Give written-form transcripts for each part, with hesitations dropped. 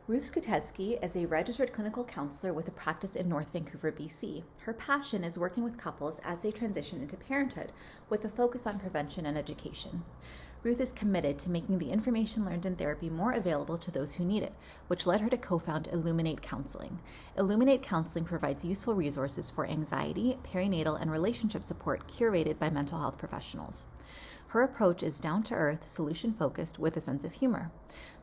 Ruth Skutezky is a registered clinical counselor with a practice in North Vancouver, BC. Her passion is working with couples as they transition into parenthood, with a focus on prevention and education. Ruth is committed to making the information learned in therapy more available to those who need it, which led her to co-found Illuminate Counseling. Illuminate Counseling provides useful resources for anxiety, perinatal, and relationship support curated by mental health professionals. Her approach is down-to-earth, solution-focused, with a sense of humor.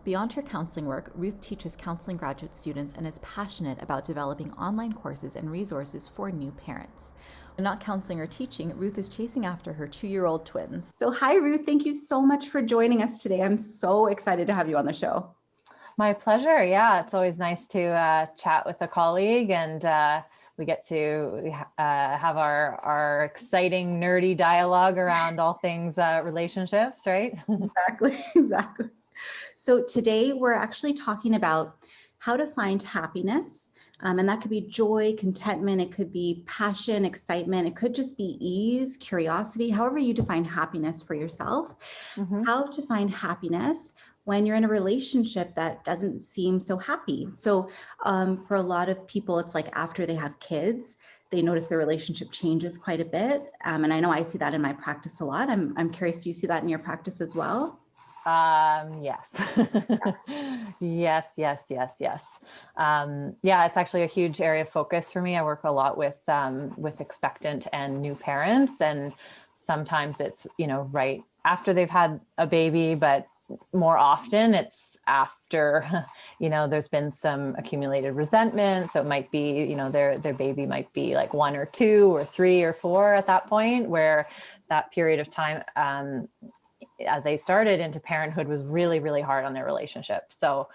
Beyond her counseling work, Ruth teaches counseling graduate students and is passionate about developing online courses and resources for new parents. When not counseling or teaching, Ruth is chasing after her 2-year-old twins. So hi, Ruth. Thank you so much for joining us today. I'm so excited to have you on the show. My pleasure. Yeah, it's always nice to chat with a colleague, and we get to have our exciting, nerdy dialogue around all things relationships, right? Exactly. So today we're actually talking about how to find happiness. And that could be joy, contentment, it could be passion, excitement, it could just be ease, curiosity, however you define happiness for yourself. How to find happiness when you're in a relationship that doesn't seem so happy. So for a lot of people, it's like after they have kids, they notice their relationship changes quite a bit. And I know I see that in my practice a lot. I'm curious, do you see that in your practice as well? Yes. Yes. Yeah, it's actually a huge area of focus for me. I work a lot with expectant and new parents, and sometimes it's, right after they've had a baby, but more often it's after, there's been some accumulated resentment. So it might be, their baby might be like 1 or 2 or 3 or 4 at that point, where that period of time, as they started into parenthood, was really, really hard on their relationship. So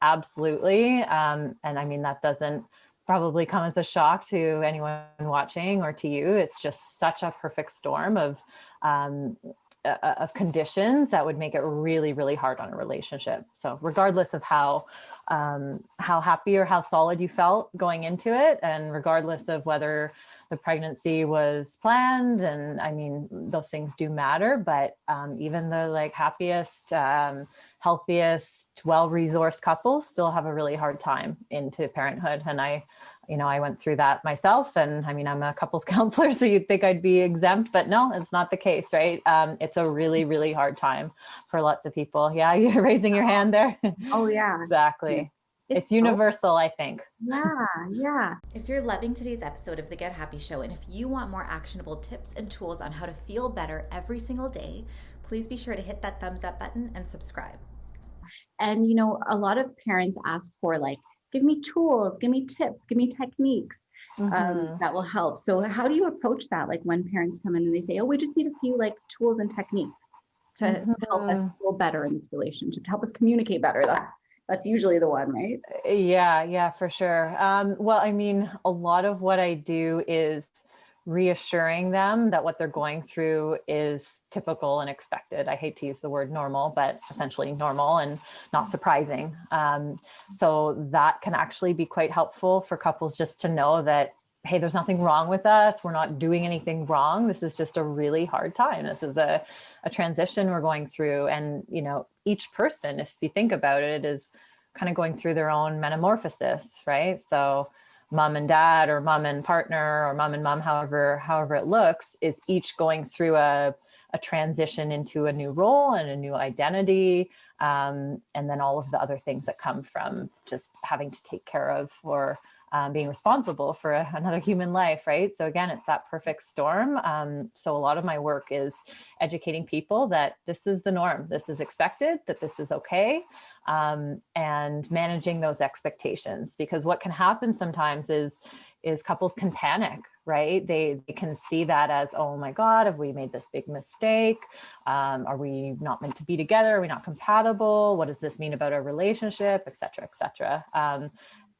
absolutely. And I mean, that doesn't probably come as a shock to anyone watching or to you. It's just such a perfect storm of conditions that would make it really, really hard on a relationship. So regardless of how happy or how solid you felt going into it, and regardless of whether the pregnancy was planned, and I mean, those things do matter, but even the happiest, healthiest, well-resourced couples still have a really hard time into parenthood. And I went through that myself, and I mean, I'm a couples counselor, so you'd think I'd be exempt, but no, it's not the case, right? It's a really, really hard time for lots of people. Yeah, you're raising your hand there. Oh yeah. Exactly. It's universal, I think. Yeah. If you're loving today's episode of the Get Happy Show, and if you want more actionable tips and tools on how to feel better every single day, please be sure to hit that thumbs up button and subscribe. And, a lot of parents ask for give me tools, give me tips, give me techniques that will help. So how do you approach that? Like when parents come in and they say, oh, we just need a few tools and techniques to help us feel better in this relationship, to help us communicate better. That's usually the one, right? Yeah, for sure. Well, I mean, a lot of what I do is reassuring them that what they're going through is typical and expected. I hate to use the word normal, but essentially normal and not surprising. So that can actually be quite helpful for couples, just to know that, hey, there's nothing wrong with us. We're not doing anything wrong. This is just a really hard time. This is a transition we're going through. And, each person, if you think about it, is kind of going through their own metamorphosis, right? So mom and dad, or mom and partner, or mom and mom, however it looks, is each going through a transition into a new role and a new identity. And then all of the other things that come from just having to take care of, or being responsible for another human life, right? So again, it's that perfect storm. So a lot of my work is educating people that this is the norm, this is expected, that this is okay, and managing those expectations. Because what can happen sometimes is couples can panic, right? They can see that as, oh my God, have we made this big mistake? Are we not meant to be together? Are we not compatible? What does this mean about our relationship, et cetera, et cetera.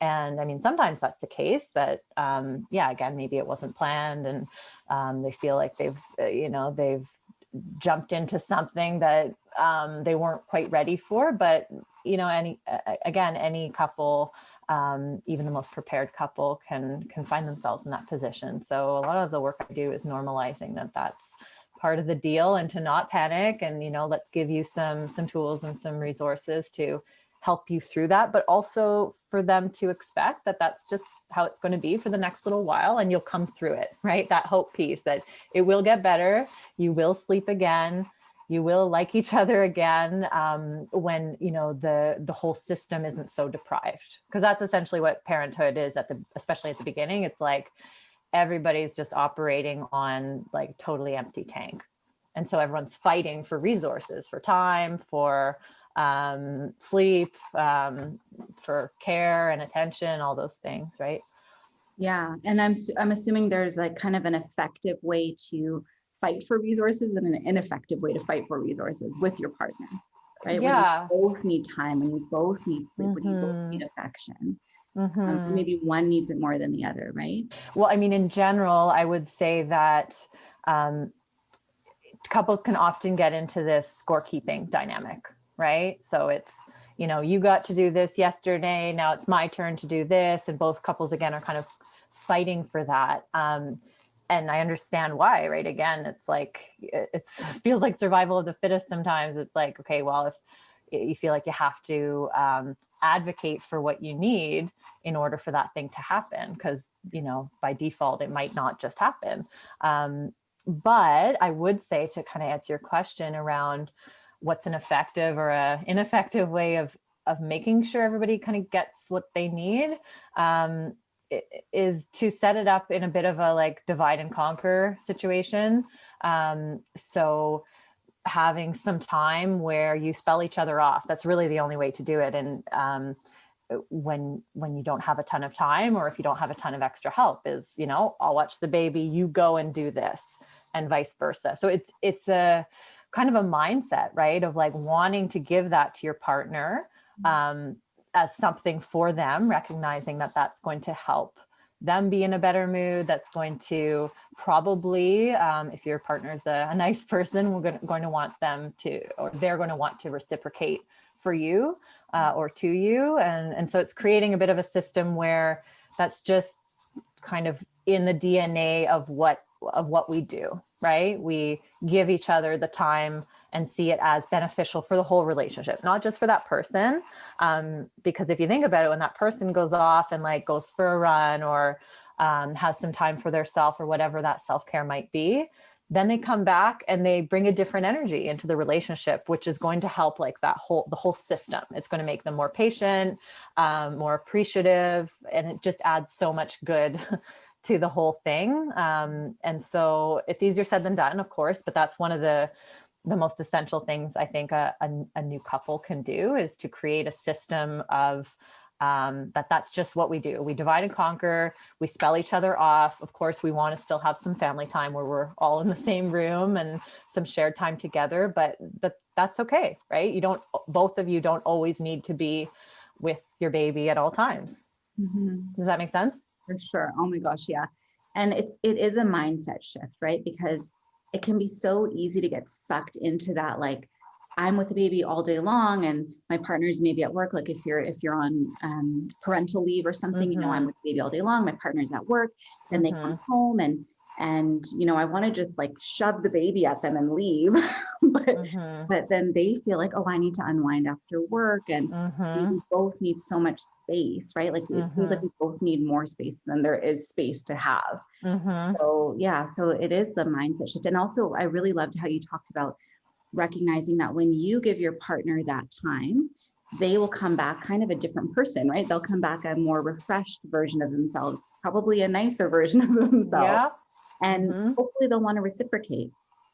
And I mean, sometimes that's the case, that, again, maybe it wasn't planned, and they feel like they've jumped into something that they weren't quite ready for. But, any couple, even the most prepared couple, can find themselves in that position. So a lot of the work I do is normalizing that that's part of the deal, and to not panic, and, let's give you some tools and some resources to help you through that, but also for them to expect that that's just how it's going to be for the next little while, and you'll come through it, right? That hope piece that it will get better. You will sleep again. You will like each other again, when, you know, the whole system isn't so deprived, because that's essentially what parenthood is especially at the beginning. It's like everybody's just operating on like totally empty tank. And so everyone's fighting for resources, for time, for sleep, for care and attention, all those things, right? Yeah, and I'm assuming there's like kind of an effective way to fight for resources and an ineffective way to fight for resources with your partner, right? Yeah. When you both need time, when you both need sleep, when you both need affection. Maybe one needs it more than the other, right? Well, I mean, in general, I would say that couples can often get into this scorekeeping dynamic, right? So it's, you know, you got to do this yesterday, now it's my turn to do this. And both couples, again, are kind of fighting for that. And I understand why, right? Again, it's like, it feels like survival of the fittest sometimes. It's like, okay, well, if you feel like you have to advocate for what you need in order for that thing to happen, because, you know, by default, it might not just happen. But I would say, to kind of answer your question around what's an effective or an ineffective way of making sure everybody kind of gets what they need, is to set it up in a bit of a like divide and conquer situation. So having some time where you spell each other off, that's really the only way to do it. And when you don't have a ton of time, or if you don't have a ton of extra help, is, you know, I'll watch the baby, you go and do this, and vice versa. So it's a kind of a mindset, right, of like wanting to give that to your partner as something for them, recognizing that that's going to help them be in a better mood. That's going to probably, if your partner's a nice person, we're going to want them to, or they're going to want to reciprocate for you or to you. And so it's creating a bit of a system where that's just kind of in the DNA of what we do, right? We give each other the time and see it as beneficial for the whole relationship, not just for that person. Because if you think about it, when that person goes off and like goes for a run, or has some time for their self, or whatever that self-care might be, then they come back and they bring a different energy into the relationship, which is going to help like the whole system. It's going to make them more patient, more appreciative, and it just adds so much good to the whole thing. And so it's easier said than done, of course, but that's one of the most essential things I think a new couple can do, is to create a system of that's just what we do. We divide and conquer, we spell each other off. Of course, we want to still have some family time where we're all in the same room and some shared time together, but that's okay, right? Both of you don't always need to be with your baby at all times. Does that make sense? For sure. Oh my gosh. Yeah. And it is a mindset shift, right? Because it can be so easy to get sucked into that, like, I'm with the baby all day long and my partner's maybe at work. Like if you're on parental leave or something, you know, I'm with the baby all day long, my partner's at work, and they come home and, you know, I want to just like shove the baby at them and leave. but then they feel like, oh, I need to unwind after work. And we both need so much space, right? Like it feels like we both need more space than there is space to have. So yeah, so it is the mindset shift. And also I really loved how you talked about recognizing that when you give your partner that time, they will come back kind of a different person, right? They'll come back a more refreshed version of themselves, probably a nicer version of themselves. Yeah. And hopefully they'll want to reciprocate.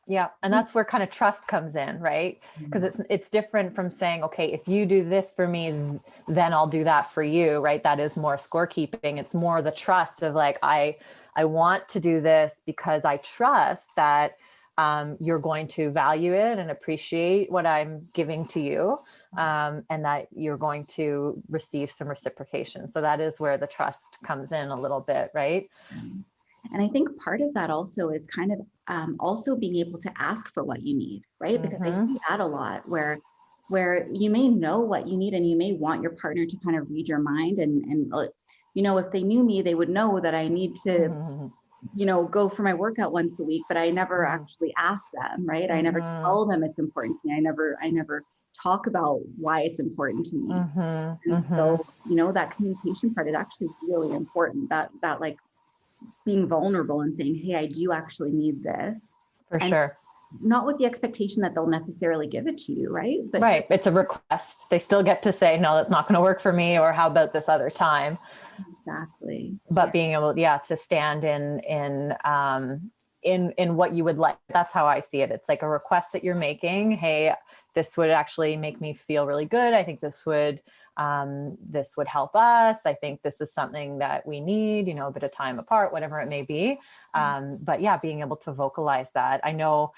Yeah. And that's where kind of trust comes in, right? Because it's different from saying, okay, if you do this for me, then I'll do that for you, right? That is more scorekeeping. It's more the trust of like, I want to do this because I trust that you're going to value it and appreciate what I'm giving to you, and that you're going to receive some reciprocation. So that is where the trust comes in a little bit, right? And I think part of that also is kind of also being able to ask for what you need, right? Because I see that a lot where you may know what you need and you may want your partner to kind of read your mind and you know, if they knew me, they would know that I need to you know, go for my workout once a week, but I never actually ask them, right? I never tell them it's important to me. I never talk about why it's important to me. And so, that communication part is actually really important, that like being vulnerable and saying, hey, I do actually need this. For and sure. Not with the expectation that they'll necessarily give it to you, right? But right. It's a request. They still get to say, no, that's not going to work for me, or how about this other time? Exactly. But being able, to stand in what you would like. That's how I see it. It's like a request that you're making. Hey, this would actually make me feel really good. I think this would help us. I think this is something that we need, a bit of time apart, whatever it may be. But yeah, being able to vocalize that. I know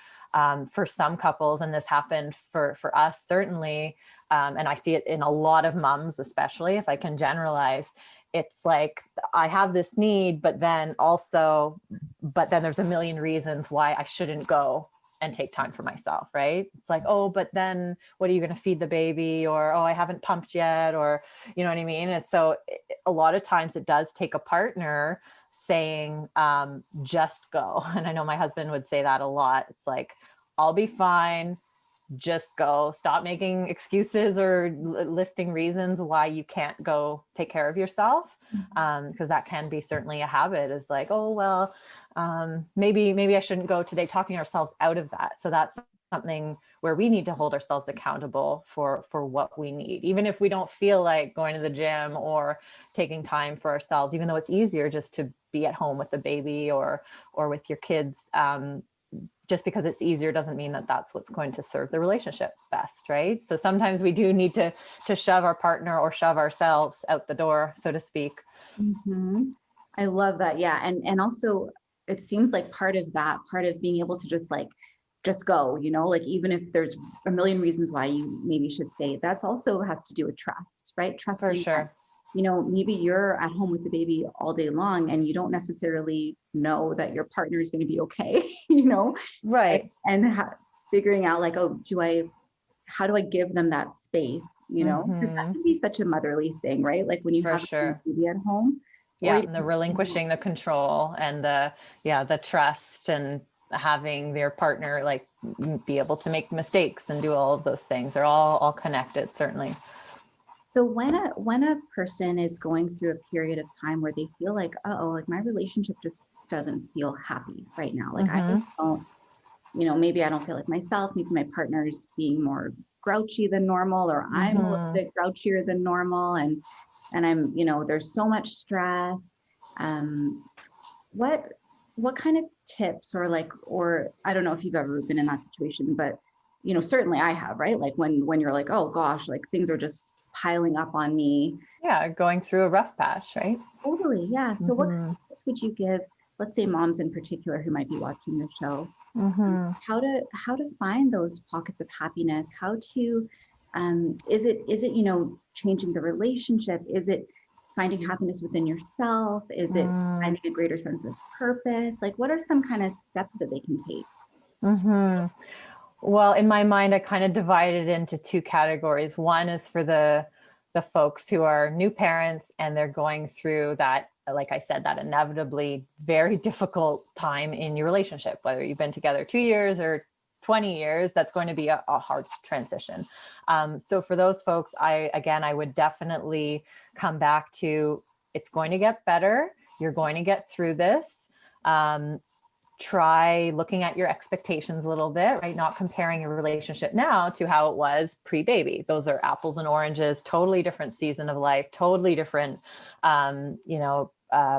for some couples, and this happened for us, certainly, and I see it in a lot of moms, especially, if I can generalize, it's like, I have this need, but then there's a million reasons why I shouldn't go and take time for myself, right? It's like, oh, but then what are you going to feed the baby? Or, oh, I haven't pumped yet, or, you know what I mean? And so a lot of times it does take a partner saying, just go. And I know my husband would say that a lot. It's like, I'll be fine. Just go. Stop making excuses or listing reasons why you can't go take care of yourself. Because that can be certainly a habit, is like, oh, well, maybe I shouldn't go today, talking ourselves out of that. So that's something where we need to hold ourselves accountable for what we need, even if we don't feel like going to the gym or taking time for ourselves, even though it's easier just to be at home with the baby or with your kids. Just because it's easier doesn't mean that that's what's going to serve the relationship best, right? So sometimes we do need to shove our partner or shove ourselves out the door, so to speak. I love that. Yeah. And also it seems like part of being able to just go, like, even if there's a million reasons why you maybe should stay, that's also has to do with trust, right? Trusting. For sure. Maybe you're at home with the baby all day long and you don't necessarily know that your partner is going to be okay, right? And figuring out like, oh, how do I give them that space, because that can be such a motherly thing, right? Like when you have a baby at home. Yeah, and the relinquishing the control and the trust, and having their partner like be able to make mistakes and do all of those things. They're all connected, certainly. So when a person is going through a period of time where they feel like, like my relationship just doesn't feel happy right now. Like I just don't, maybe I don't feel like myself, maybe my partner's being more grouchy than normal, or I'm a little bit grouchier than normal. And I'm, there's so much stress. What kind of tips or I don't know if you've ever been in that situation, but, certainly I have, right? Like when you're like, oh gosh, like things are just piling up on me. Yeah, going through a rough patch, right? Totally, yeah. So what tips would you give, let's say moms in particular who might be watching the show, how to find those pockets of happiness? How to, is it changing the relationship? Is it finding happiness within yourself? Is it finding a greater sense of purpose? Like, what are some kind of steps that they can take? Well, in my mind, I kind of divided it into two categories. One is for the folks who are new parents and they're going through that, like I said, that inevitably very difficult time in your relationship, whether you've been together 2 years or 20 years, that's going to be a hard transition. So for those folks, I would definitely come back to, it's going to get better. You're going to get through this. Try looking at your expectations a little bit, right? Not comparing your relationship now to how it was pre-baby. Those are apples and oranges, totally different season of life, totally different,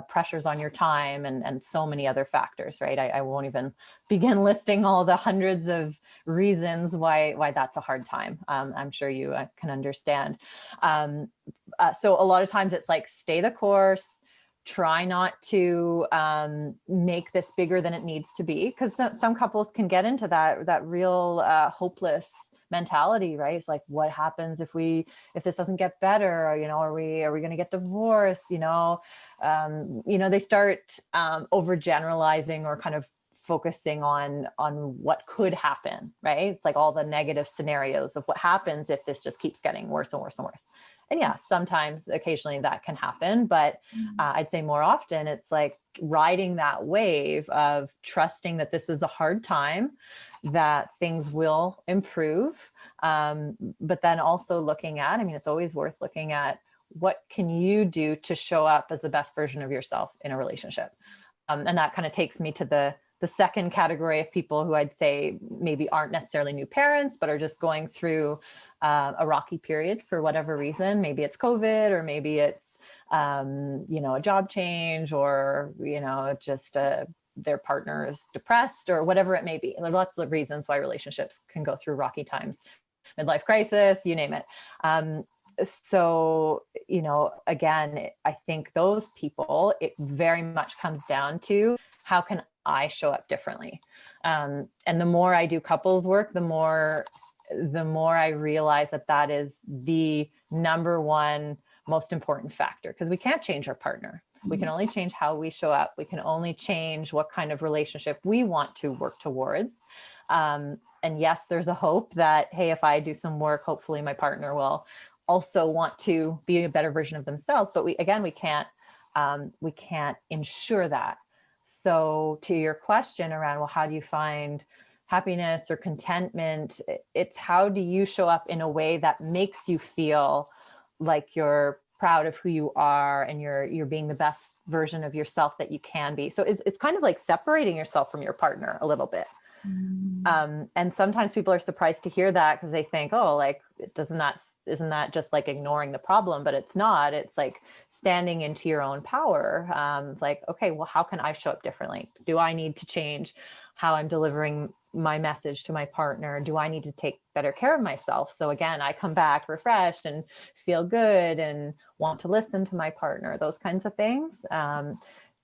pressures on your time and so many other factors, right? I won't even begin listing all the hundreds of reasons why that's a hard time. I'm sure you can understand. So a lot of times it's like, stay the course. Try not to make this bigger than it needs to be, because some couples can get into that real hopeless mentality, right? It's like, what happens if this doesn't get better? Or, are we going to get divorced? They start overgeneralizing or kind of focusing on what could happen, right? It's like all the negative scenarios of what happens if this just keeps getting worse and worse and worse. And yeah, sometimes occasionally that can happen, but I'd say more often it's like riding that wave of trusting that this is a hard time, that things will improve. But then also looking at, I mean, it's always worth looking at, what can you do to show up as the best version of yourself in a relationship? And that kind of takes me to the second category of people who I'd say maybe aren't necessarily new parents, but are just going through a rocky period for whatever reason. Maybe it's COVID, or maybe it's, a job change, or, just their partner is depressed, or whatever it may be. And there are lots of reasons why relationships can go through rocky times, midlife crisis, you name it. So, again, I think those people, it very much comes down to, how can I show up differently? And the more I do couples work, the more I realize that is the number one most important factor, because we can't change our partner. We can only change how we show up. We can only change what kind of relationship we want to work towards. And yes, there's a hope that, hey, if I do some work, hopefully my partner will also want to be a better version of themselves. But we can't ensure that. So to your question around, well, how do you find happiness or contentment? It's how do you show up in a way that makes you feel like you're proud of who you are, and you're being the best version of yourself that you can be. So it's kind of like separating yourself from your partner a little bit. And sometimes people are surprised to hear that, because they think, oh, like, isn't that just like ignoring the problem? But it's not. It's like standing into your own power. It's like, okay, well, how can I show up differently? Do I need to change how I'm delivering my message to my partner? Do I need to take better care of myself? So again, I come back refreshed and feel good and want to listen to my partner, those kinds of things.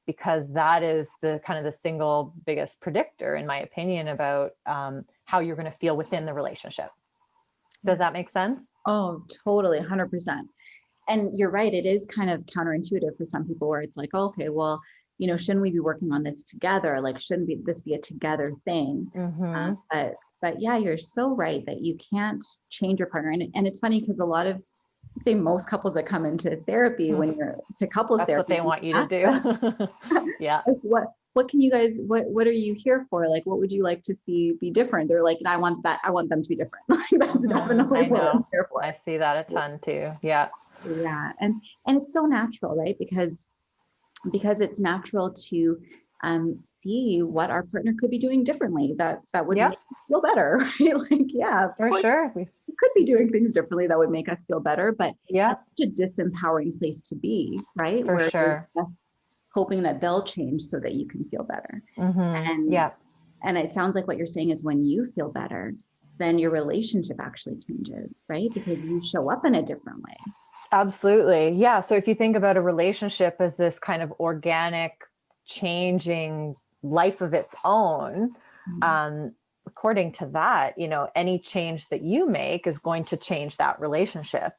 Because that is the kind of the single biggest predictor, in my opinion, about how you're going to feel within the relationship. Does that make sense? Oh, totally. 100%. And you're right. It is kind of counterintuitive for some people, where it's like, okay, well, shouldn't we be working on this together? Like, this be a together thing? But yeah, you're so right that you can't change your partner. And it's funny, because a lot of, I'd say most couples that come into therapy, when you're to couples That's therapy, what they want you to do. Yeah. Like, what can you guys, what are you here for? Like, what would you like to see be different? They're like, I want them to be different. Like, that's definitely what I'm here for. I see that a ton too. Yeah. Yeah. And it's so natural, right? Because it's natural to see what our partner could be doing differently that would make us feel better, right? Like, yeah, for sure. We could be doing things differently that would make us feel better, but that's such a disempowering place to be, right? For sure. You're just hoping that they'll change so that you can feel better. And it sounds like what you're saying is, when you feel better, then your relationship actually changes, right? Because you show up in a different way. Absolutely. Yeah. So if you think about a relationship as this kind of organic, changing life of its own, according to that, any change that you make is going to change that relationship.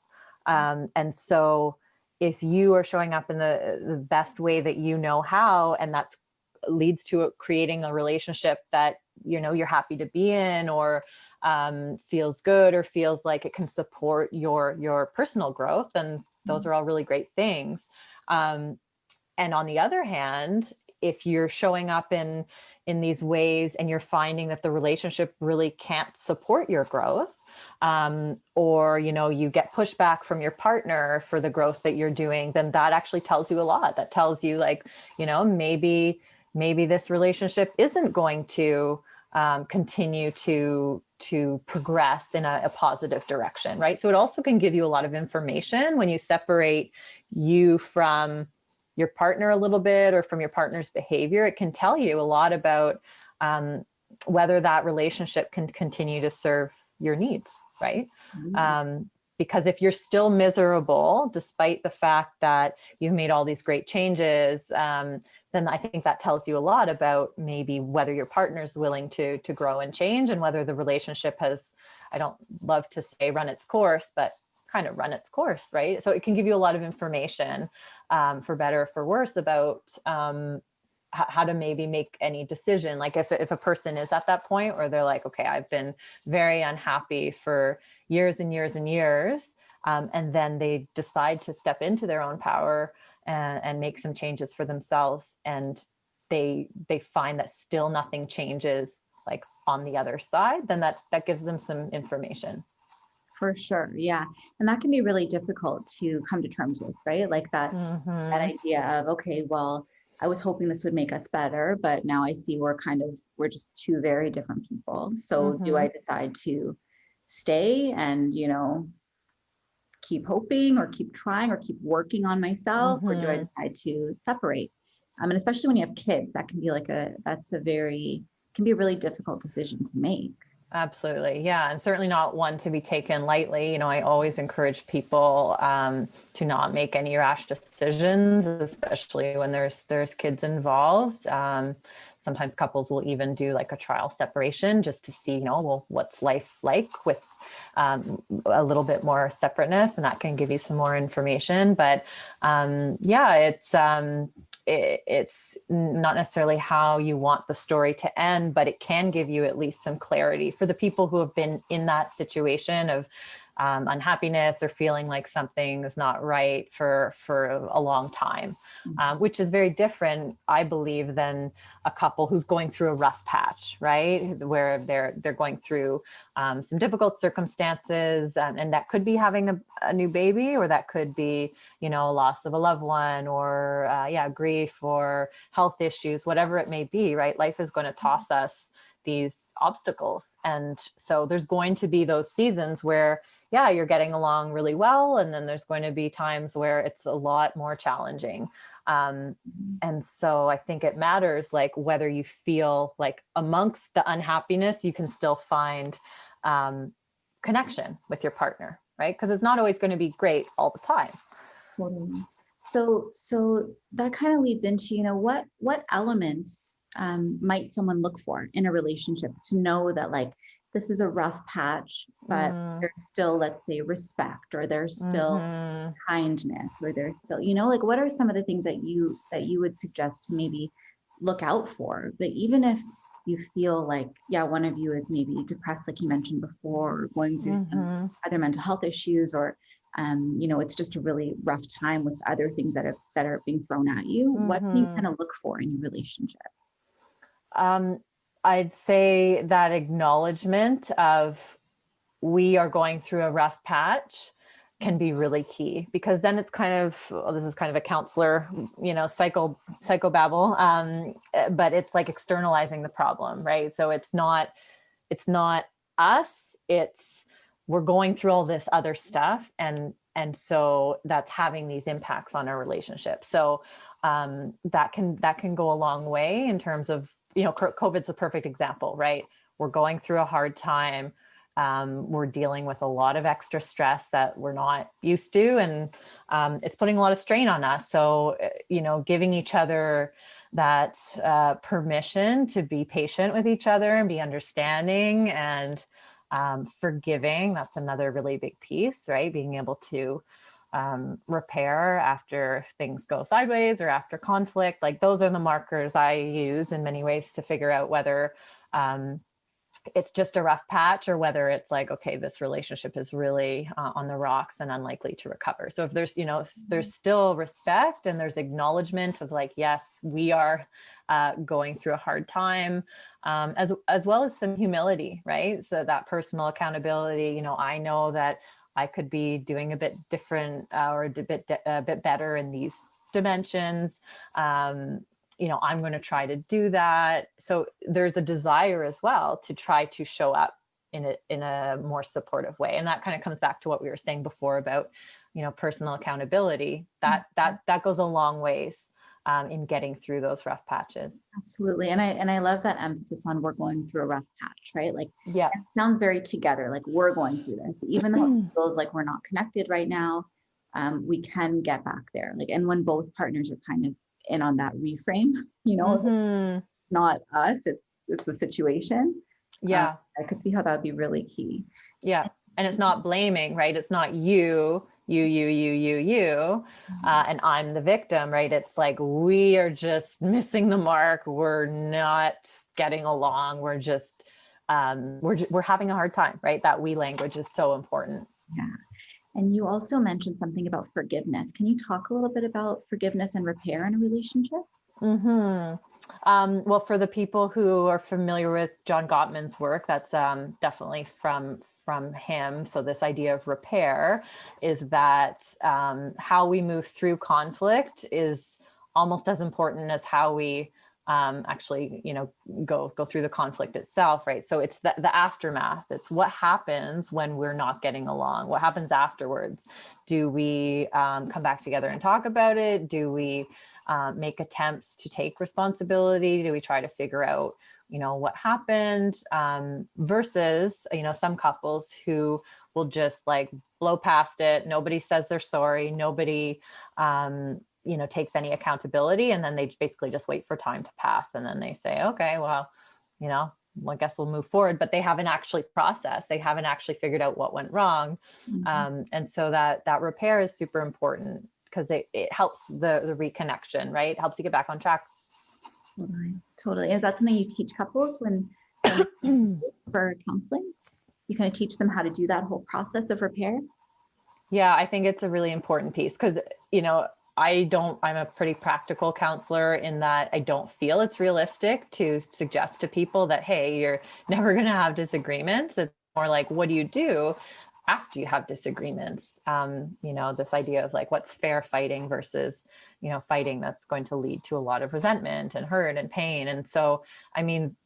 And so if you are showing up in the best way that you know how, and that's leads to creating a relationship that, you're happy to be in, or feels good, or feels like it can support your personal growth, and those are all really great things. And on the other hand, if you're showing up in these ways and you're finding that the relationship really can't support your growth, or, you get pushback from your partner for the growth that you're doing, then that actually tells you a lot. That tells you, like, maybe this relationship isn't going to continue to progress in a positive direction, right? So it also can give you a lot of information when you separate you from your partner a little bit, or from your partner's behavior. It can tell you a lot about whether that relationship can continue to serve your needs, right? Because if you're still miserable, despite the fact that you've made all these great changes, then I think that tells you a lot about maybe whether your partner's willing to grow and change, and whether the relationship has, I don't love to say run its course, but kind of run its course, right? So it can give you a lot of information, for better or for worse, about how to maybe make any decision. Like if a person is at that point where they're like, okay, I've been very unhappy for years and years and years, And then they decide to step into their own power and make some changes for themselves. And they find that still nothing changes like on the other side, then that gives them some information. For sure. Yeah. And that can be really difficult to come to terms with, right? Like that idea of, okay, well, I was hoping this would make us better, but now I see we're just two very different people. So do I decide to stay and, keep hoping or keep trying or keep working on myself, or do I decide to separate? And especially when you have kids, that can be can be a really difficult decision to make. Absolutely. Yeah. And certainly not one to be taken lightly. I always encourage people to not make any rash decisions, especially when there's kids involved. Sometimes couples will even do like a trial separation just to see, well, what's life like with a little bit more separateness, and that can give you some more information. But it's not necessarily how you want the story to end, but it can give you at least some clarity for the people who have been in that situation of unhappiness or feeling like something is not right for a long time, which is very different, I believe, than a couple who's going through a rough patch, right? Where they're going through some difficult circumstances, and that could be having a new baby, or that could be, loss of a loved one, or grief or health issues, whatever it may be, right? Life is going to toss us these obstacles. And so there's going to be those seasons where you're getting along really well. And then there's going to be times where it's a lot more challenging. And so I think it matters, like, whether you feel like amongst the unhappiness, you can still find connection with your partner, right? Because it's not always going to be great all the time. So that kind of leads into, what elements might someone look for in a relationship to know that, like, this is a rough patch, but there's still, let's say, respect, or there's still kindness, or there's still, like, what are some of the things that you would suggest to maybe look out for, that even if you feel like, one of you is maybe depressed, like you mentioned before, or going through some other mental health issues, or it's just a really rough time with other things that are being thrown at you. What do you kind of look for in your relationship? I'd say that acknowledgement of we are going through a rough patch can be really key, because then it's kind of, this is kind of a counselor, psychobabble, but it's like externalizing the problem, right? So it's not us, we're going through all this other stuff. And so that's having these impacts on our relationship. So that can go a long way in terms of, COVID's a perfect example, right? We're going through a hard time. We're dealing with a lot of extra stress that we're not used to, and it's putting a lot of strain on us. So, giving each other that permission to be patient with each other and be understanding and forgiving, that's another really big piece, right? Being able to repair after things go sideways or after conflict. Like, those are the markers I use in many ways to figure out whether it's just a rough patch, or whether it's like, okay, this relationship is really on the rocks and unlikely to recover. So if there's still respect and there's acknowledgement of, like, yes, we are going through a hard time, as well as some humility, right? So that personal accountability, I know that I could be doing a bit different or a bit better in these dimensions. I'm going to try to do that. So there's a desire as well to try to show up in a more supportive way. And that kind of comes back to what we were saying before about, personal accountability. That goes a long ways in getting through those rough patches. Absolutely. And I love that emphasis on, we're going through a rough patch, right? Like, yeah, it sounds very together, like we're going through this, even though it feels like we're not connected right now. We can get back there. Like, and when both partners are kind of in on that reframe, it's not us, it's the situation. Yeah. I could see how that would be really key. Yeah. And it's not blaming, right? It's not you, and I'm the victim, right? It's like, we are just missing the mark. We're not getting along. We're just, we're having a hard time, right? That we language is so important. Yeah. And you also mentioned something about forgiveness. Can you talk a little bit about forgiveness and repair in a relationship? Well, for the people who are familiar with John Gottman's work, that's definitely from him. So this idea of repair is that how we move through conflict is almost as important as how we actually, go through the conflict itself, right? So it's the aftermath. It's what happens when we're not getting along. What happens afterwards? Do we come back together and talk about it? Do we make attempts to take responsibility? Do we try to figure out, what happened? Versus, some couples who will just like blow past it. Nobody says they're sorry. Nobody, takes any accountability. And then they basically just wait for time to pass. And then they say, okay, well, I guess we'll move forward, but they haven't actually processed. They haven't actually figured out what went wrong. And so that repair is super important because it helps the reconnection, right? It helps you get back on track. Totally. Is that something you teach couples when for counseling? You kind of teach them how to do that whole process of repair? Yeah, I think it's a really important piece because, I'm a pretty practical counselor in that I don't feel it's realistic to suggest to people that, hey, you're never going to have disagreements. It's more like, what do you do after you have disagreements? This idea of like, what's fair fighting versus, fighting that's going to lead to a lot of resentment and hurt and pain. And so,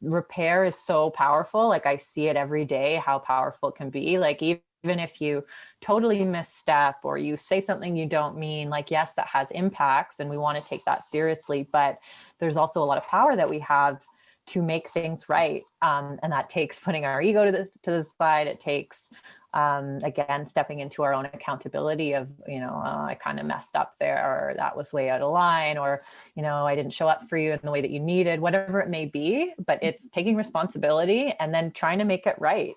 repair is so powerful. Like I see it every day, how powerful it can be. Like even if you totally misstep or you say something you don't mean, like, yes, that has impacts and we want to take that seriously, but there's also a lot of power that we have to make things right. And that takes putting our ego to the side. It takes, again, stepping into our own accountability of, I kind of messed up there, or that was way out of line, or, I didn't show up for you in the way that you needed, whatever it may be, but it's taking responsibility and then trying to make it right.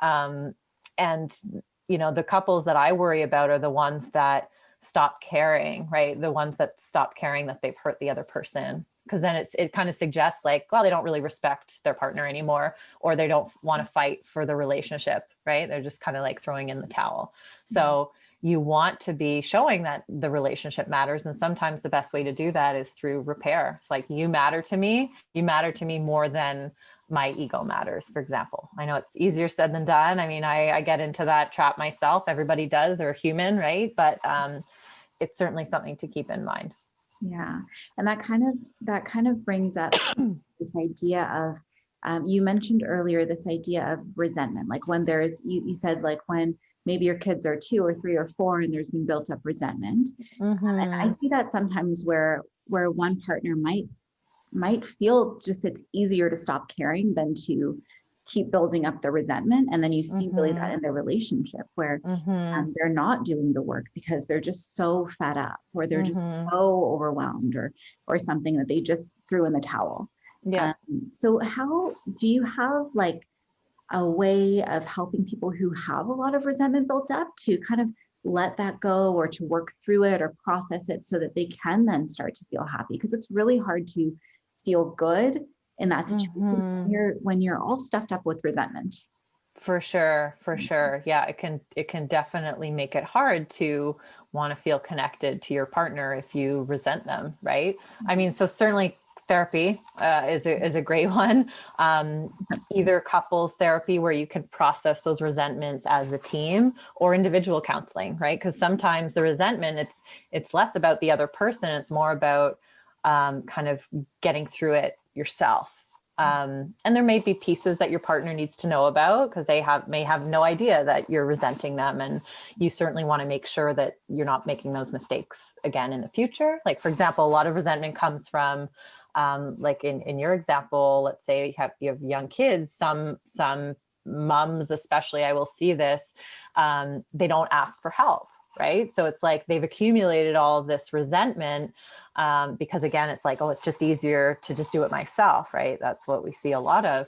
And, the couples that I worry about are the ones that stop caring, right? The ones that stop caring that they've hurt the other person. Because then it kind of suggests like, well, they don't really respect their partner anymore, or they don't want to fight for the relationship, right? They're just kind of like throwing in the towel. So you want to be showing that the relationship matters. And sometimes the best way to do that is through repair. It's like, you matter to me more than my ego matters, for example. I know it's easier said than done. I get into that trap myself. Everybody does. They're human, right? But it's certainly something to keep in mind. Yeah. And that kind of brings up this idea of, you mentioned earlier, this idea of resentment. Like when you said like when maybe your kids are 2 or 3 or 4 and there's been built up resentment. And I see that sometimes where one partner might feel just it's easier to stop caring than to keep building up the resentment. And then you see really that in their relationship where they're not doing the work because they're just so fed up, or they're just so overwhelmed, or something that they just threw in the towel. Yeah. So how do you have like a way of helping people who have a lot of resentment built up to kind of let that go, or to work through it or process it so that they can then start to feel happy? Because it's really hard to feel good in that situation when you're all stuffed up with resentment. For sure. Yeah, it can definitely make it hard to want to feel connected to your partner if you resent them, right? So certainly therapy is a great one. Either couples therapy where you can process those resentments as a team, or individual counseling, right? Because sometimes the resentment, it's less about the other person. It's more about kind of getting through it yourself. And there may be pieces that your partner needs to know about because they may have no idea that you're resenting them. And you certainly want to make sure that you're not making those mistakes again in the future. Like, for example, a lot of resentment comes from, like in your example, let's say you have young kids, some moms, especially, I will see this, they don't ask for help. Right. So it's like they've accumulated all of this resentment because, again, it's like, oh, it's just easier to just do it myself. Right. That's what we see a lot of.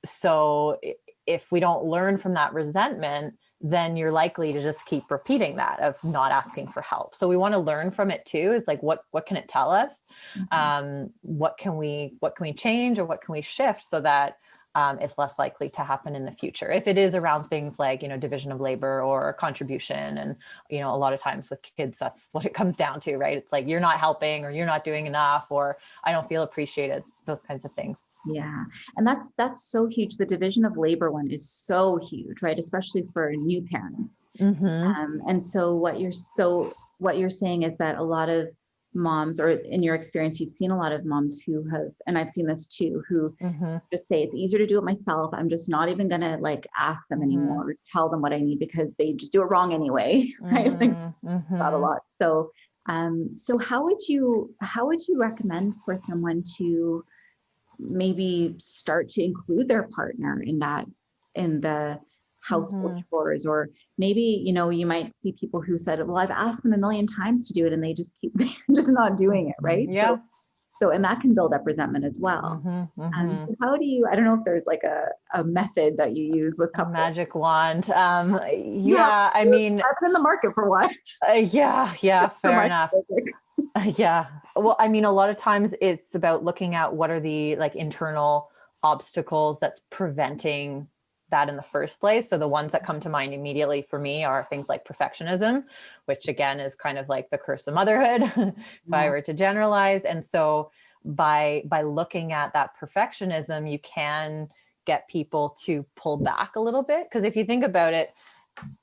So if we don't learn from that resentment, then you're likely to just keep repeating that of not asking for help. So we want to learn from it too. It's like, what can it tell us? What can we change, or what can we shift so that it's less likely to happen in the future. If it is around things like, division of labor or contribution. And, a lot of times with kids, that's what it comes down to, right? It's like, you're not helping, or you're not doing enough, or I don't feel appreciated, those kinds of things. Yeah. And that's so huge. The division of labor one is so huge, right? Especially for new parents. And so what you're saying is that a lot of moms, or in your experience, you've seen a lot of moms who have, and I've seen this too, who just say it's easier to do it myself. I'm just not even going to like ask them anymore, or tell them what I need, because they just do it wrong anyway. Right. That a lot. So, so how would you recommend for someone to maybe start to include their partner in the household chores? Or maybe, you might see people who said, well, I've asked them a million times to do it, and they just keep just not doing it. Right. Yeah. So, and that can build up resentment as well. So how do you, I don't know if there's like a method that you use with couples. Magic wand. Yeah, I mean, I've been in the market for a while. Yeah, fair enough. Yeah. Well, I mean, a lot of times it's about looking at what are the like internal obstacles that's preventing that in the first place. So the ones that come to mind immediately for me are things like perfectionism, which again is kind of like the curse of motherhood, if I were to generalize. And so by looking at that perfectionism, you can get people to pull back a little bit. Because if you think about it,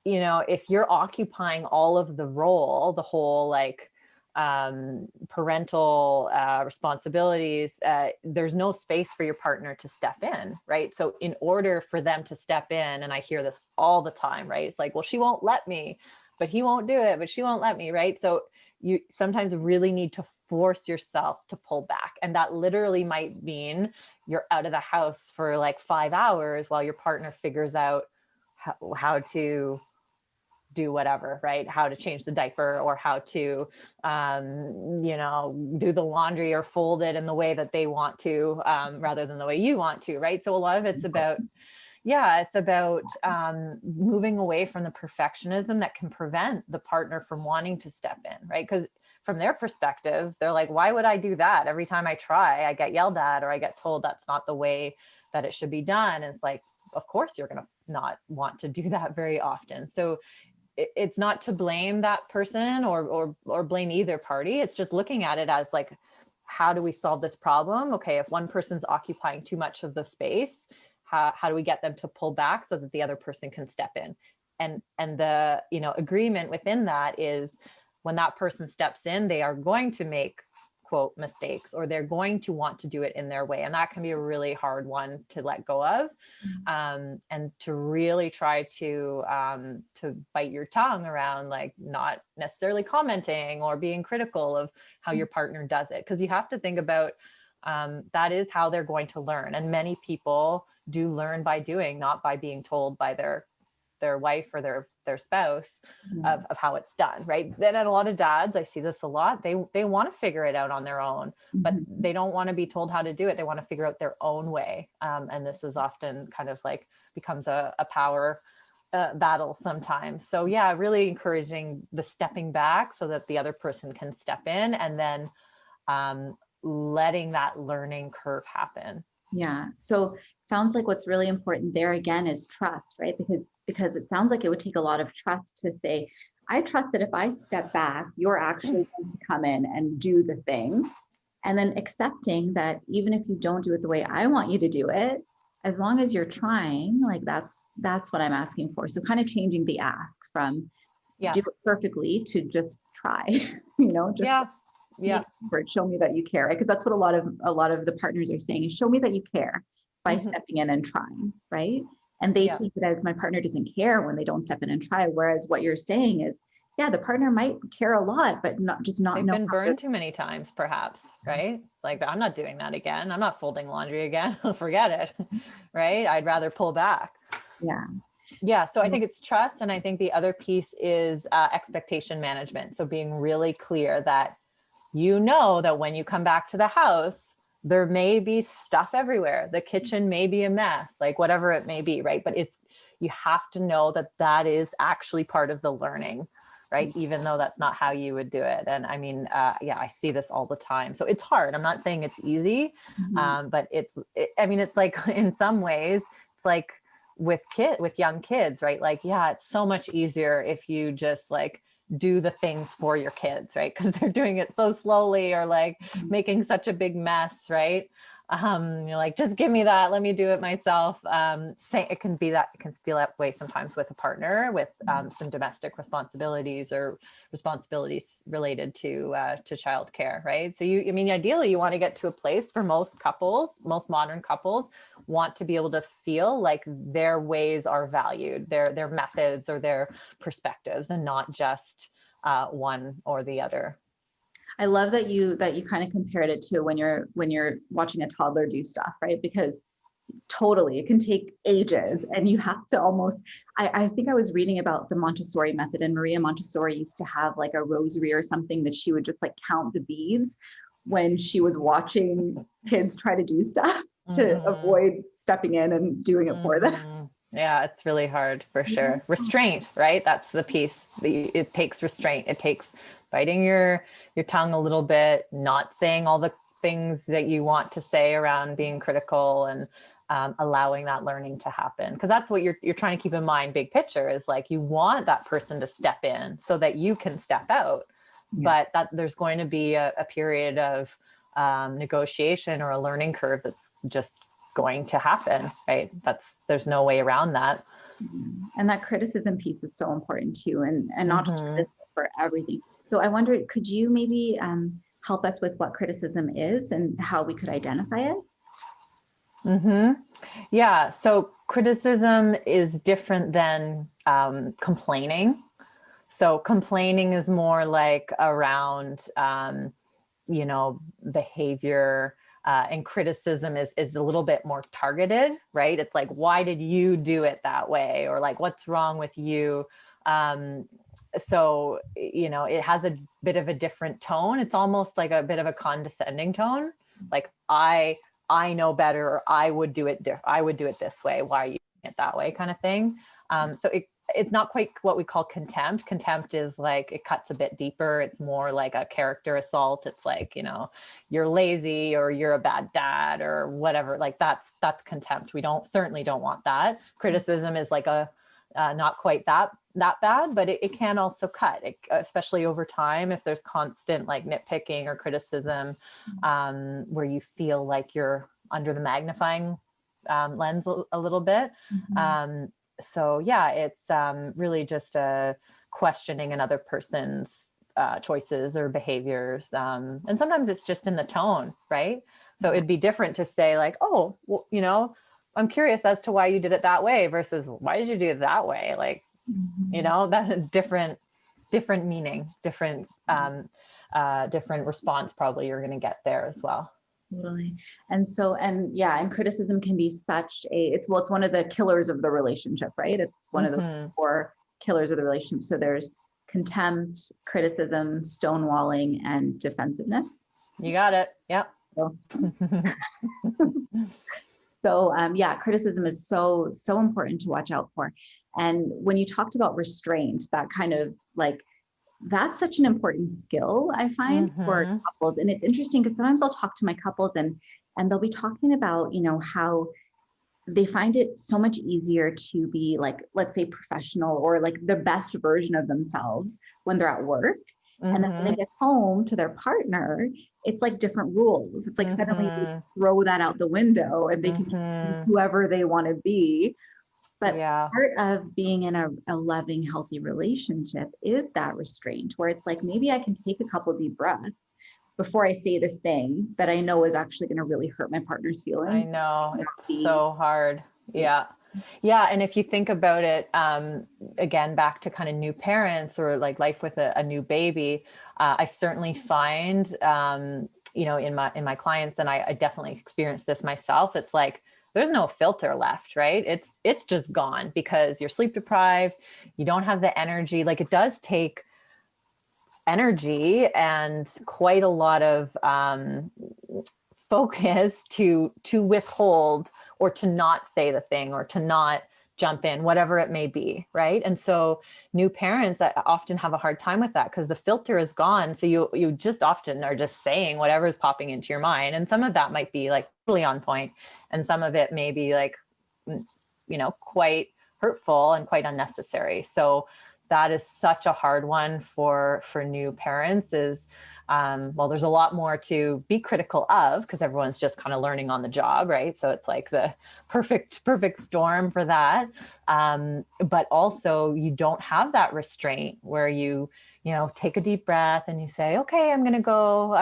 if you're occupying all of the role, the whole like parental responsibilities, there's no space for your partner to step in, right? So in order for them to step in, and I hear this all the time, right? It's like, well, she won't let me, but he won't do it, but she won't let me, right? So you sometimes really need to force yourself to pull back. And that literally might mean you're out of the house for like 5 hours while your partner figures out how to do whatever, right? How to change the diaper, or how to, do the laundry or fold it in the way that they want to, rather than the way you want to, right? So a lot of it's about, moving away from the perfectionism that can prevent the partner from wanting to step in, right? Because from their perspective, they're like, why would I do that? Every time I try, I get yelled at, or I get told that's not the way that it should be done. And it's like, of course, you're going to not want to do that very often. So it's not to blame that person or blame either party. It's just looking at it as like, how do we solve this problem? Okay, if one person's occupying too much of the space, how do we get them to pull back so that the other person can step in? And the agreement within that is, when that person steps in, they are going to make, quote, mistakes, or they're going to want to do it in their way. And that can be a really hard one to let go of, and to really try to bite your tongue around, like, not necessarily commenting or being critical of how your partner does it. Because you have to think about, that is how they're going to learn. And many people do learn by doing, not by being told by their wife or their spouse of how it's done, right? Then a lot of dads, I see this a lot, they want to figure it out on their own, but they don't want to be told how to do it. They want to figure out their own way. And this is often kind of like becomes a power battle sometimes. So yeah, really encouraging the stepping back so that the other person can step in, and then letting that learning curve happen. Yeah. So sounds like what's really important there again is trust, right? Because it sounds like it would take a lot of trust to say, I trust that if I step back, you're actually going to come in and do the thing. And then accepting that even if you don't do it the way I want you to do it, as long as you're trying, like that's what I'm asking for. So kind of changing the ask from do it perfectly to just try, show me that you care, right? Because that's what a lot of the partners are saying is, show me that you care by stepping in and trying, right? And they take it as, my partner doesn't care when they don't step in and try. Whereas what you're saying is, the partner might care a lot, but not They've been burned too many times, perhaps, right? Like, I'm not doing that again. I'm not folding laundry again. Forget it, right? I'd rather pull back. Yeah. So I think it's trust. And I think the other piece is expectation management. So being really clear that that when you come back to the house, there may be stuff everywhere. The kitchen may be a mess, like whatever it may be, right? But you have to know that is actually part of the learning right? Even though that's not how you would do it. And I mean, yeah, I see this all the time. So it's hard. I'm not saying it's easy, but I mean, it's like in some ways, it's like with young kids, right? Like, yeah, it's so much easier if you just like do the things for your kids, right? Because they're doing it so slowly or like making such a big mess, right? You're like, just give me that, let me do it myself. It can feel that way sometimes with a partner with some domestic responsibilities or responsibilities related to childcare, right? So I mean, ideally you want to get to a place for most modern couples want to be able to feel like their ways are valued, their methods or their perspectives, and not just one or the other. I love that you kind of compared it to when you're watching a toddler do stuff, right? Because totally, it can take ages, and you have to almost. I think I was reading about the Montessori method, and Maria Montessori used to have like a rosary or something that she would just like count the beads when she was watching kids try to do stuff to avoid stepping in and doing it for them. Yeah, it's really hard for sure. Restraint, right? That's the piece. It takes restraint. It takes biting your tongue a little bit, not saying all the things that you want to say around being critical, and allowing that learning to happen. Because that's what you're trying to keep in mind. Big picture is like you want that person to step in so that you can step out. Yeah. But that there's going to be a period of negotiation or a learning curve that's just going to happen, right? There's no way around that. And that criticism piece is so important too, and not just for everything. So I wondered, could you maybe help us with what criticism is and how we could identify it? Yeah. So criticism is different than complaining. So complaining is more like around, behavior, and criticism is a little bit more targeted, right? It's like, why did you do it that way? Or like, what's wrong with you? So, it has a bit of a different tone. It's almost like a bit of a condescending tone. Like, I know better, or I would do it this way. Why are you doing it that way, kind of thing. So it's not quite what we call contempt. Contempt is like, it cuts a bit deeper. It's more like a character assault. It's like, you're lazy, or you're a bad dad, or whatever. Like that's contempt. We certainly don't want that. Criticism is like not quite that bad, but it can also cut, especially over time, if there's constant like nitpicking or criticism, where you feel like you're under the magnifying lens a little bit. So yeah, it's really just questioning another person's choices or behaviors. And sometimes it's just in the tone, right? So it'd be different to say like, oh, well, I'm curious as to why you did it that way versus why did you do it that way? Like, that's different meaning, different response probably you're going to get there as well. Totally. And criticism can be it's one of the killers of the relationship, right? It's one of those 4 killers of the relationship. So there's contempt, criticism, stonewalling, and defensiveness. You got it. Yep. So criticism is so important to watch out for. And when you talked about restraint, that kind of like, that's such an important skill, I find, for couples. And it's interesting because sometimes I'll talk to my couples and they'll be talking about, how they find it so much easier to be like, let's say professional or like the best version of themselves when they're at work. And then when they get home to their partner, it's like different rules. It's like suddenly you throw that out the window and they can be whoever they want to be. But part of being in a loving, healthy relationship is that restraint where it's like, maybe I can take a couple of deep breaths before I say this thing that I know is actually going to really hurt my partner's feelings. I know, it's so hard. Yeah. Yeah. And if you think about it, again, back to kind of new parents or like life with a new baby, I certainly find, in my clients, and I definitely experienced this myself. It's like, there's no filter left, right? It's just gone because you're sleep deprived. You don't have the energy. Like it does take energy and quite a lot of, focus to withhold or to not say the thing or to not jump in, whatever it may be, right? And so new parents that often have a hard time with that because the filter is gone. So you just often are just saying whatever is popping into your mind. And some of that might be like totally on point, and some of it may be like, quite hurtful and quite unnecessary. So that is such a hard one for new parents is, there's a lot more to be critical of because everyone's just kind of learning on the job, right? So it's like the perfect storm for that. But also you don't have that restraint where you take a deep breath and you say, okay, I'm going to go,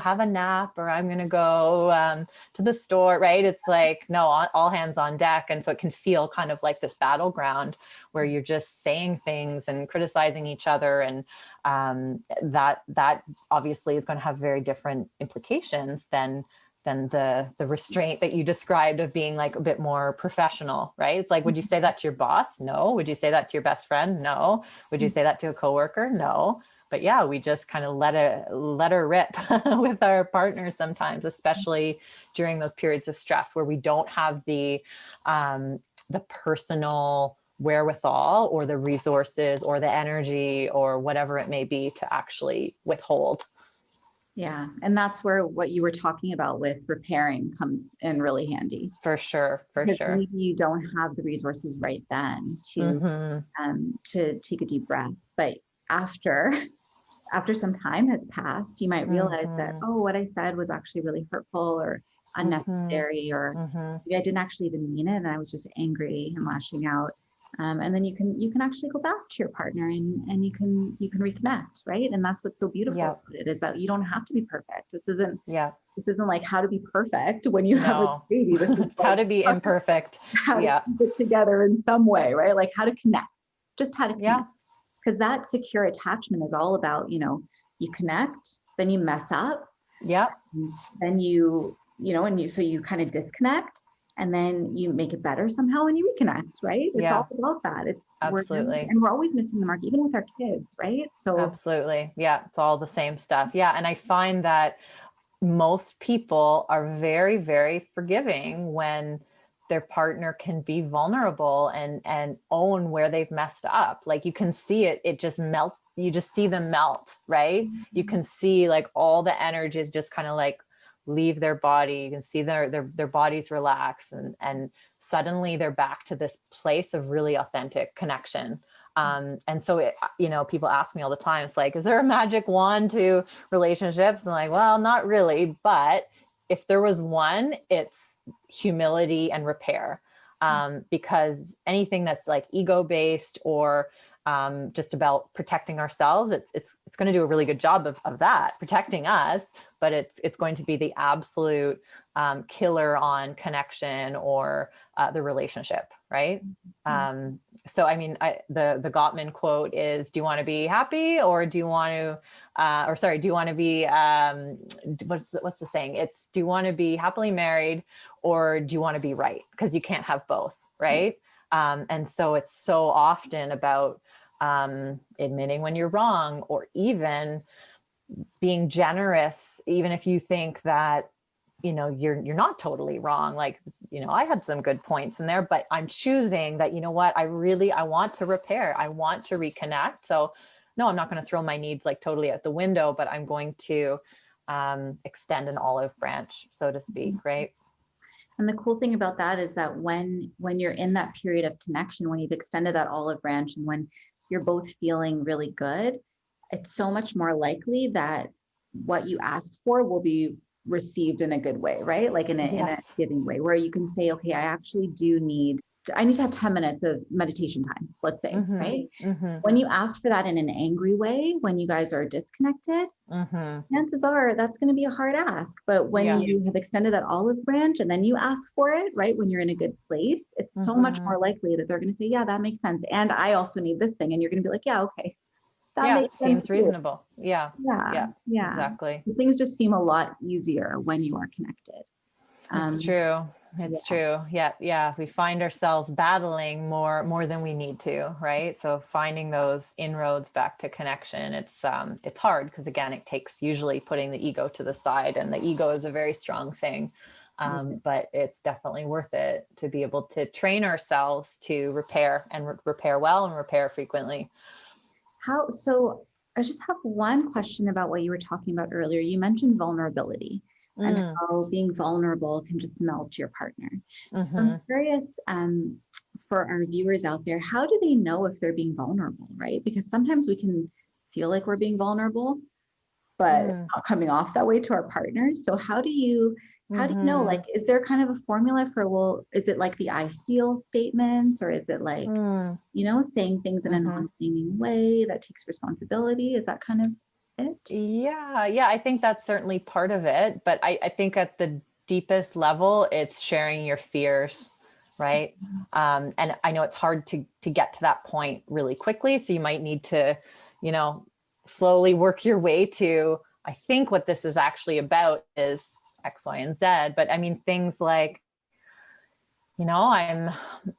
have a nap, or I'm going to go to the store, right? It's like, no, all hands on deck. And so it can feel kind of like this battleground where you're just saying things and criticizing each other. And that obviously is going to have very different implications than the restraint that you described of being like a bit more professional, right? It's like, would you say that to your boss? No. Would you say that to your best friend? No. Would you say that to a coworker? No. But yeah, we just kind of let her rip with our partners sometimes, especially during those periods of stress where we don't have the personal wherewithal or the resources or the energy or whatever it may be to actually withhold. Yeah. And that's where what you were talking about with repairing comes in really handy. For sure. Maybe you don't have the resources right then to take a deep breath. But after some time has passed, you might realize that, what I said was actually really hurtful or unnecessary, or maybe I didn't actually even mean it and I was just angry and lashing out. And then you can actually go back to your partner and you can reconnect, right? And that's what's so beautiful about it, is that you don't have to be perfect. This isn't like how to be perfect when you have a baby. This is like how to be imperfect. How to keep it together in some way, right? Like how to connect, just how to connect. Because that secure attachment is all about, you connect, then you mess up. Then so you kind of disconnect. And then you make it better somehow and you reconnect, right? It's all about that. Absolutely. We're always missing the mark, even with our kids, right? So absolutely. Yeah. It's all the same stuff. Yeah. And I find that most people are very, very forgiving when their partner can be vulnerable and own where they've messed up. Like you can see it just melts. You just see them melt, right? You can see like all the energy is just kind of like leave their body. You can see their bodies relax and suddenly they're back to this place of really authentic connection. And so people ask me all the time, it's like, is there a magic wand to relationships? And I'm like, well, not really, but if there was one, it's humility and repair. Because anything that's like ego-based or just about protecting ourselves, it's going to do a really good job of that, protecting us, but it's going to be the absolute killer on connection or the relationship, right? So, I mean, the Gottman quote is, do you want to be happy or do you want to, do you want to be, what's the saying? It's, do you want to be happily married or do you want to be right? Because you can't have both, right? And so it's so often about admitting when you're wrong, or even being generous, even if you think that, you're not totally wrong. Like, I had some good points in there, but I'm choosing that, you know what, I want to repair. I want to reconnect. So no, I'm not going to throw my needs like totally out the window, but I'm going to extend an olive branch, so to speak. Right. And the cool thing about that is that when you're in that period of connection, when you've extended that olive branch and when you're both feeling really good, it's so much more likely that what you asked for will be received in a good way, right? Like in a giving way, where you can say, okay, I need to have 10 minutes of meditation time, let's say, right? When you ask for that in an angry way, when you guys are disconnected, chances are that's going to be a hard ask. But when you have extended that olive branch and then you ask for it, right, when you're in a good place, it's so much more likely that they're going to say, yeah, that makes sense. And I also need this thing. And you're going to be like, yeah, okay. That makes sense seems reasonable. Yeah. Exactly. Things just seem a lot easier when you are connected. It's true. It's true. Yeah. We find ourselves battling more than we need to, right? So finding those inroads back to connection, it's hard because again, it takes usually putting the ego to the side, and the ego is a very strong thing. But it's definitely worth it to be able to train ourselves to repair and repair well and repair frequently. So I just have one question about what you were talking about earlier. You mentioned vulnerability and how being vulnerable can just melt your partner. So I'm curious, for our viewers out there, how do they know if they're being vulnerable, right? Because sometimes we can feel like we're being vulnerable, but not coming off that way to our partners. So how do you know, like, is there kind of a formula for, well, is it like the I feel statements, or is it like, you know, saying things in a non-blaming way that takes responsibility? Is that kind of it? Yeah, I think that's certainly part of it. But I think at the deepest level, it's sharing your fears, right? And I know it's hard to get to that point really quickly. So you might need to, you know, slowly work your way to, I think what this is actually about is X, Y, and Z. But I mean, things like, you know,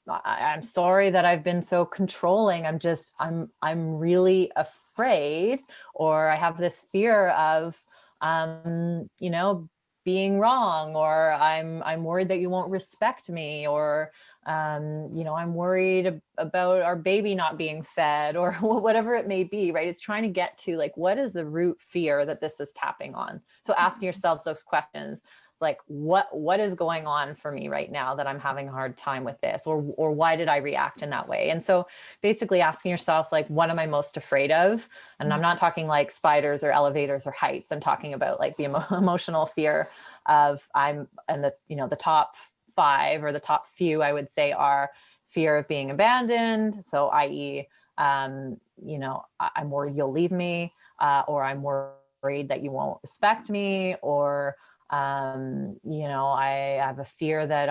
I'm sorry that I've been so controlling. I'm really afraid, or I have this fear of, you know, being wrong, or I'm worried that you won't respect me, or, you know, I'm worried about our baby not being fed, or whatever it may be, right? It's trying to get to like, what is the root fear that this is tapping on? So asking yourselves those questions, like, what is going on for me right now that I'm having a hard time with this, or why did I react in that way? And so basically asking yourself, like, what am I most afraid of? And I'm not talking like spiders or elevators or heights. I'm talking about like the emotional fear of and the, you know, the top 5 or the top few, I would say, are fear of being abandoned. So i.e., you know, I'm worried you'll leave me, or I'm worried that you won't respect me, or you know, I have a fear that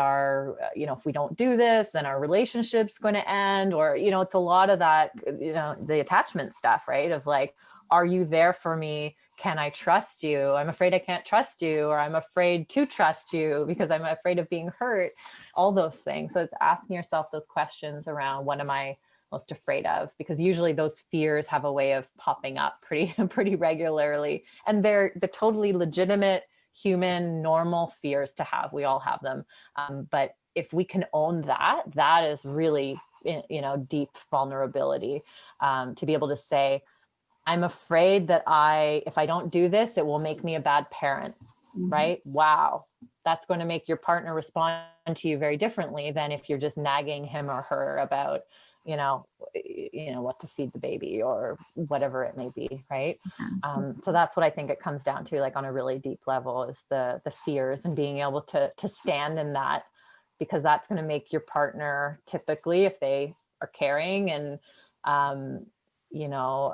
you know, if we don't do this, then our relationship's going to end, or, you know, it's a lot of that, you know, the attachment stuff, right? Of like, are you there for me? Can I trust you? I'm afraid I can't trust you, or I'm afraid to trust you because I'm afraid of being hurt, all those things. So it's asking yourself those questions around, what am I most afraid of? Because usually those fears have a way of popping up pretty regularly, and they're totally legitimate, human, normal fears to have. We all have them. But if we can own that is really, you know, deep vulnerability, to be able to say, I'm afraid that if I don't do this, it will make me a bad parent, right? Wow. That's going to make your partner respond to you very differently than if you're just nagging him or her about, you know, what to feed the baby or whatever it may be, right? So that's what I think it comes down to, like, on a really deep level, is the fears, and being able to stand in that, because that's going to make your partner, typically, if they are caring and you know,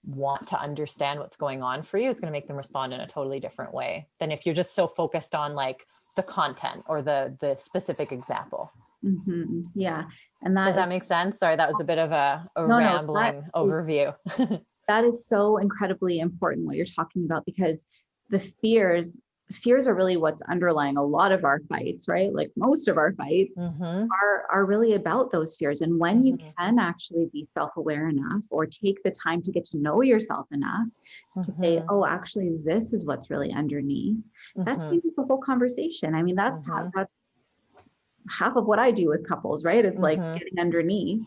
want to understand what's going on for you, it's going to make them respond in a totally different way than if you're just so focused on like the content or the specific example. Yeah. And does that make sense? Sorry, that was a bit of a rambling overview. That is so incredibly important what you're talking about, because the fears are really what's underlying a lot of our fights, right? Like most of our fights are really about those fears. And when you can actually be self-aware enough, or take the time to get to know yourself enough to say, oh, actually, this is what's really underneath, that changes the whole conversation. I mean, that's half of what I do with couples, right? It's like getting underneath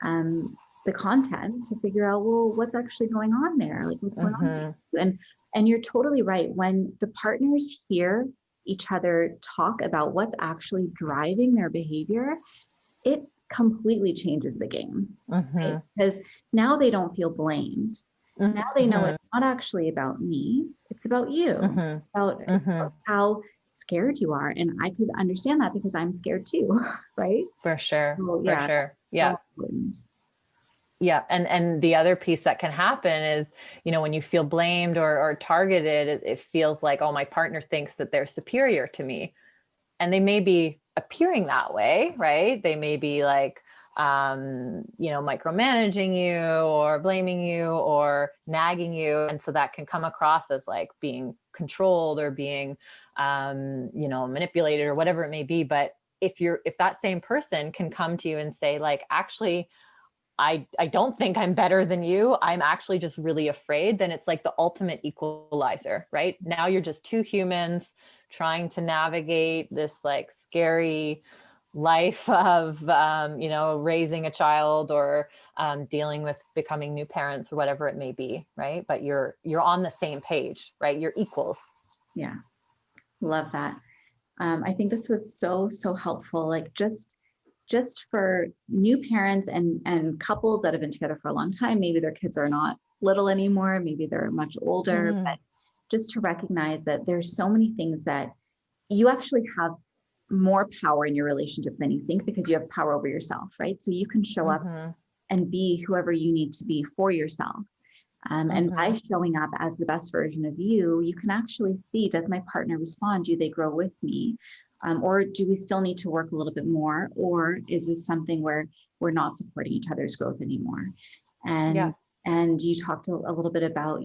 the content to figure out, well, what's actually going on there? Like, what's going on? And you're totally right. When the partners hear each other talk about what's actually driving their behavior, it completely changes the game, right? Because now they don't feel blamed. Now they know it's not actually about me, it's about you, about how scared you are. And I could understand that because I'm scared too, right? For sure. So, for sure. Yeah. Yeah. And the other piece that can happen is, you know, when you feel blamed or targeted, it feels like, oh, my partner thinks that they're superior to me. And they may be appearing that way, right? They may be like, you know, micromanaging you or blaming you or nagging you. And so that can come across as like being controlled or being, you know, manipulated or whatever it may be. But if that same person can come to you and say, like, actually, I don't think I'm better than you, I'm actually just really afraid, then it's like the ultimate equalizer, right? Now you're just two humans trying to navigate this like scary life of, raising a child or dealing with becoming new parents or whatever it may be, right? But you're on the same page, right? You're equals. Yeah, love that. I think this was so helpful. Like just for new parents and couples that have been together for a long time, maybe their kids are not little anymore, maybe they're much older, but just to recognize that there's so many things that you actually have more power in your relationship than you think, because you have power over yourself, right? So you can show up and be whoever you need to be for yourself. And by showing up as the best version of you, you can actually see, does my partner respond? Do they grow with me? Or do we still need to work a little bit more? Or is this something where we're not supporting each other's growth anymore? And you talked a little bit about,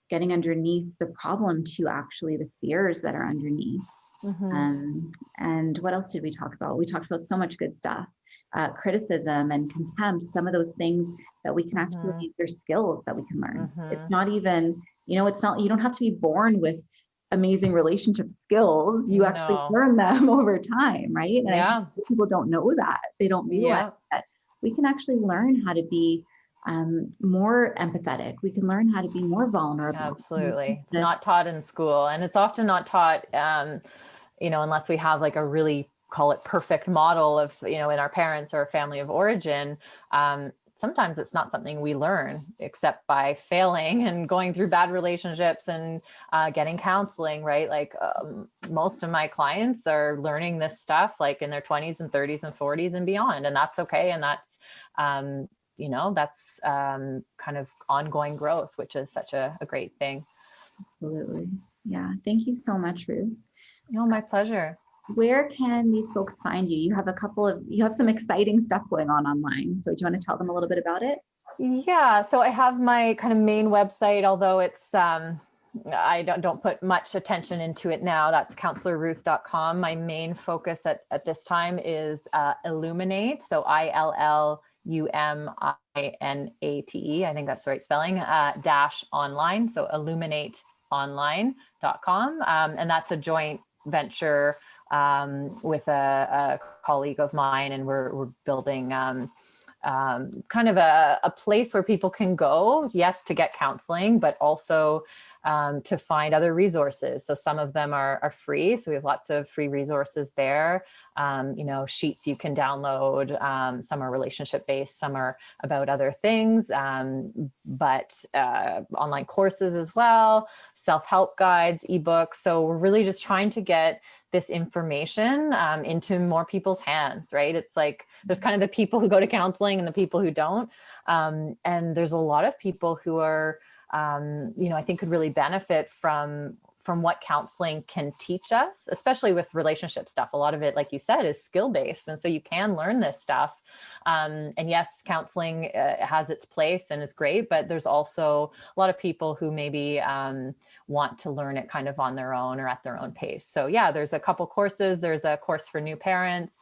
getting underneath the problem to actually the fears that are underneath. And what else did we talk about? We talked about so much good stuff. Criticism and contempt, some of those things that we can actually, they're skills that we can learn. It's not even, it's not, you don't have to be born with amazing relationship skills. You actually learn them over time, right? And I think people don't know that. They don't realize that we can actually learn how to be more empathetic. We can learn how to be more vulnerable. Absolutely. It's not taught in school, and it's often not taught, unless we have like a really, call it perfect model of, in our parents or family of origin. Sometimes it's not something we learn except by failing and going through bad relationships and getting counseling, right? Like most of my clients are learning this stuff like in their 20s and 30s and 40s and beyond. And that's okay. And that's, that's kind of ongoing growth, which is such a great thing. Absolutely. Yeah. Thank you so much, Ruth. No, my pleasure. Where can these folks find you? You have some exciting stuff going on online. So do you want to tell them a little bit about it? Yeah. So I have my kind of main website, although it's, I don't put much attention into it now. That's counselorruth.com. My main focus at this time is Illuminate. So ILLUMINATE. I think that's the right spelling, -online. So illuminateonline.com. And that's a joint venture with a colleague of mine, and we're building kind of a place where people can go, yes, to get counseling, but also to find other resources. So some of them are free. So we have lots of free resources there. Sheets you can download. Some are relationship based, some are about other things, but online courses as well, self-help guides, ebooks. So we're really just trying to get this information into more people's hands, right? It's like there's kind of the people who go to counseling and the people who don't. And there's a lot of people who are, I think could really benefit from what counseling can teach us, especially with relationship stuff. A lot of it, like you said, is skill-based. And so you can learn this stuff. And yes, counseling has its place and is great, but there's also a lot of people who maybe want to learn it kind of on their own or at their own pace. So yeah, there's a couple courses. There's a course for new parents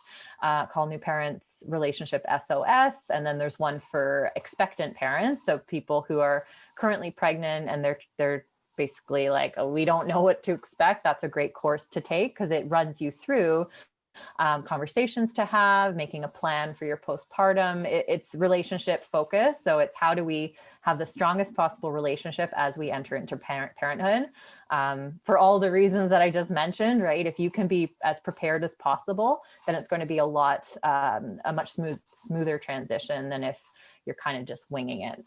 called New Parents Relationship SOS. And then there's one for expectant parents. So people who are currently pregnant and they're basically like, oh, we don't know what to expect. That's a great course to take because it runs you through conversations to have, making a plan for your postpartum. It's relationship focused. So it's how do we have the strongest possible relationship as we enter into parenthood, for all the reasons that I just mentioned, right? If you can be as prepared as possible, then it's going to be a much smoother transition than if you're kind of just winging it.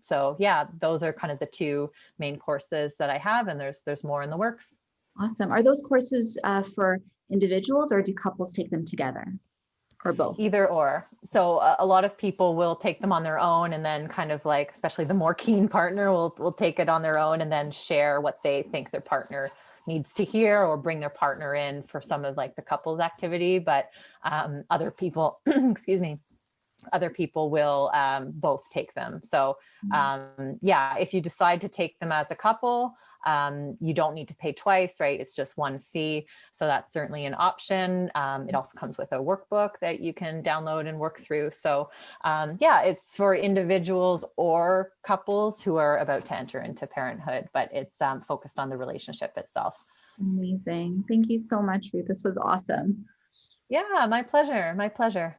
So yeah, those are kind of the two main courses that I have, and there's more in the works. Awesome. Are those courses for individuals, or do couples take them together, or both? Either or. So a lot of people will take them on their own, and then kind of like, especially the more keen partner will take it on their own and then share what they think their partner needs to hear, or bring their partner in for some of like the couples activity. But other people, other people will both take them. So yeah, if you decide to take them as a couple, you don't need to pay twice, right? It's just one fee. So that's certainly an option. It also comes with a workbook that you can download and work through. So yeah, it's for individuals or couples who are about to enter into parenthood, but it's focused on the relationship itself. Amazing. Thank you so much, Ruth. This was awesome. Yeah, my pleasure. My pleasure.